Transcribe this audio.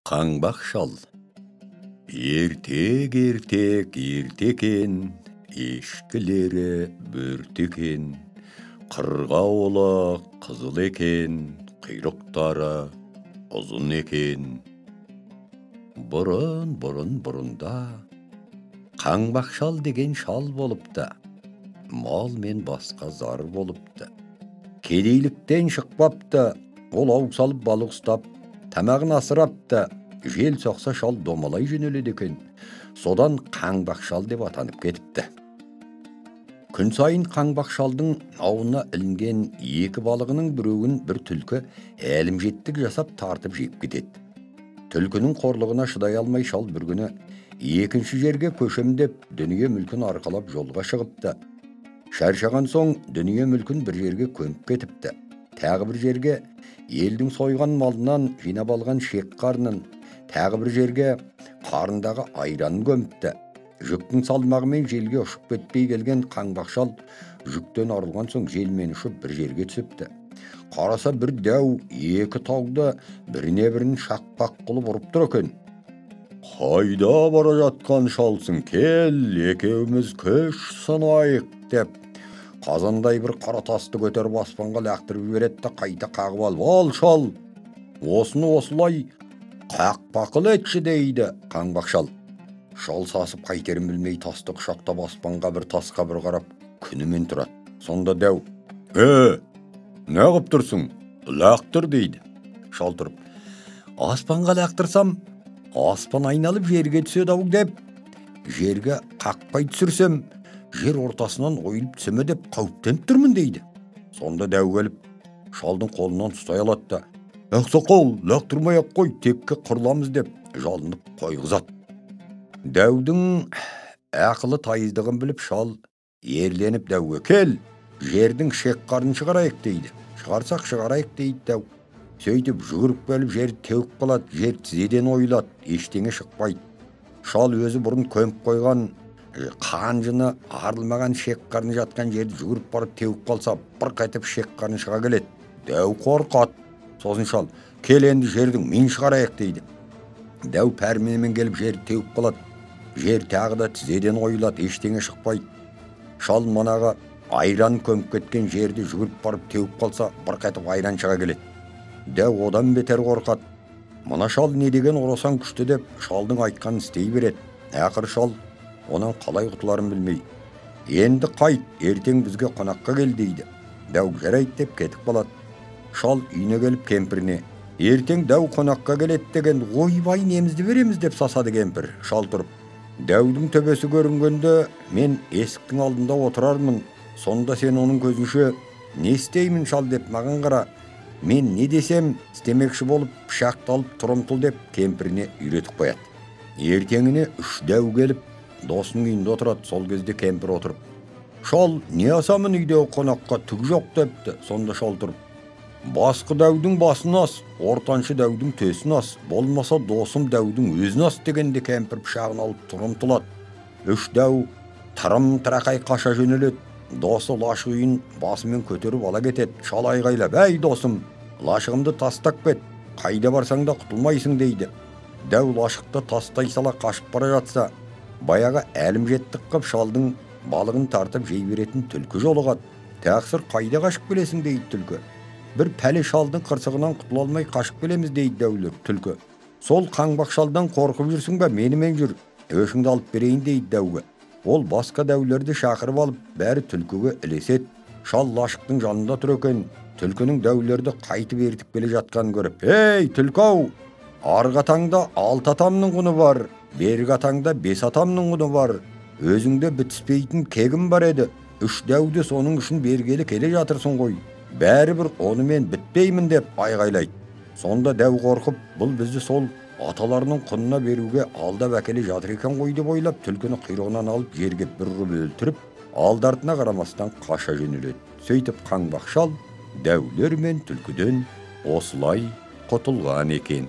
Қаңбақ шал. Ертек екен, ешкілері бөртекен, қырғауылы қызыл екен, құйрықтары ұзын екен. Бұрында қаңбақ шал деген шал болыпты, мал мен басқа зар болыпты. Кедейліктен шықпапты, ол ау салып балық ұстап, тамағын асырапты. Жел соқса шал домалай жөнеледі екен. Содан қаңбақ шал деп атанып кетіпті. Күн сайын қаңбақ шалдың ауына ілінген екі балығының біреуін бір түлкі әлімжеттік жасап тартып жеп кетеді. Түлкінің қорлығына шыдай алмай шал бір күні екінші жерге көшем деп дүние мүлкін арқалап жолға шығыпты. Шаршаған соң дүние мүлкін бір жерге көміп кетіпті. Тағы бір жерге елдің сойған малынан жинап алған шек қарнын, тағы бір жерге қарындағы айранын көміпті. Жүктің салмағымен желге ұшып кетпей келген қаңбақ шал жүктен арылған соң желмен ұшып бір жерге түсіпті. Қараса бір дәу екі тауды біріне бірін шақпақ қылып ұрып тұр екен. «Қайда бара жатқан шалсың, кел, екеуміз көш сынайық» деп қазандай бір қара тасты көтеріп аспанға лақтырып жібереді, қайта қағып алып, «Ал шал, осыны осылай қақпақыл етші» дейді қаңбақ шал. Шал сасып қайтерін білмей тасты құшақтап аспанға бір тасқа бір қарап күнімен тұрады. Сонда дәу, «Не қып тұрсың? Лақтыр» дейді. Шал тұрып, «Аспанға лақтырсам, аспан айналып жерге түседі-ау» деп, «Жерге қақпай түсірсем, жер ортасынан ойылып түсеме» деп қауіптеніп тұрмын дейді. Сонда дәу келіп, шалдың қолынан ұстай алады да, «Ақсақал, лақтырмай-ақ қой, текке қырыламыз» деп жалынып қойғызады. Дәудің ақылы тайыздығын біліп шал ерленіп дәуге, «Кел, жердің шек қарын шығарайық» дейді. «Шығарсақ шығарайық» дейді дәу. Сөйтіп жүгіріп келіп жерді теуіп қалады, жер тізеден ойылады, ештеңе шықпайды. Шал өзі бұрын көміп қойған қанжыны арылмаған шек қарны жатқан жерді жүгіріп барып теуіп қалса, бір қайтып шек қарны шыға келеді. Дәу қорқады. Сосын шал, «Кел енді жердің мен шығарайық» дейді. Дәу пәрменімен келіп жерді теуіп қалады. Жер тағы да тізеден ойылады, ештеңе шықпайды. Шал манаға айран көміп кеткен жерді жүгіріп барып теуіп қалса, бір қайтып айран шыға келеді. Дәу одан бетер қорқады. Мына шал не деген орасан күшті деп шалдың айтқанын істей береді. Ақыры шал онан қалай құтыларын білмей, «Енді қайт, ертең бізге қонаққа кел» дейді. Дәу жарайды деп кетіп қалады. Шал үйіне келіп кемпіріне, «Ертең дәу қонаққа келеді деген, ойбай немізді береміз» деп сасады кемпір. Шал тұрып, «Дәудің төбесі көрінгенде мен есіктің алдында отырармын, сонда сен оның көзінше не істеймін шал деп маған қара, мен не десем істемекші болып пышақты алып тұрымтыл» деп кемпіріне үйретіп қояды. Ертеңіне үш дәу келіп досының үйінде отырады. Сол кезде кемпір отырып, «Шал, не асамын үйде қонаққа, түк жоқ» депті. Сонда шал тұрып, «Басқы дәудің басын ас, ортаншы дәудің төсін ас, болмаса досым дәудің өзін ас» дегенде кемпір пышағын алып тұрымтылады. Үш дәу тырым-тырақай қаша жөнеледі. Досы лашық үйін басымен көтеріп ала кетеді. Шал айғайлап, «Әй досым, лашығымды тастап кет, қайда барсаң да құтылмайсың» дейді. Дәу лашықты тастай сала қашып бара жатса, баяғы әлімжеттік қып шалдың балығын тартып жей беретін түлкі жолығады. «Тақсыр, қайда қашып келесің» дейді түлкі. «Бір пәле шалдың қырсығынан құтыла алмай қашып келеміз» дейді дәулер түлкі. «Сол қаңбақ шалдан қорқып жүрсің бе, менімен жүр, өшіңді алып берейін» дейді дәуге. Ол басқа дәулерді шақырып алып, бәрі түлкіге ілеседі. Шал лашықтың жанында тұр екен. Түлкінің дәулерді қайтып ертіп келе жатқанын көріп, «Ей, түлкі-ау, арғы атаңда 6 атамның құны бар, бергі атаңда 5 атамның құны бар. Өзіңде бітіспейтін кегім бар еді. Үш дәуді соның үшін бергелі келе жатырсың ғой. Бәрібір оны мен бітпеймін» деп айғайлайды. Сонда дәу қорқып, бұл бізді сол аталарының құнына беруге алдап әкеле жатыр екен ғой деп ойлап, түлкіні құйрығынан алып жерге бір ұрып өлтіріп, алды-артына қарамастан қаша жөнеледі. Сөйтіп қаңбақ шал дәулер мен түлкіден осылай құтылған екен.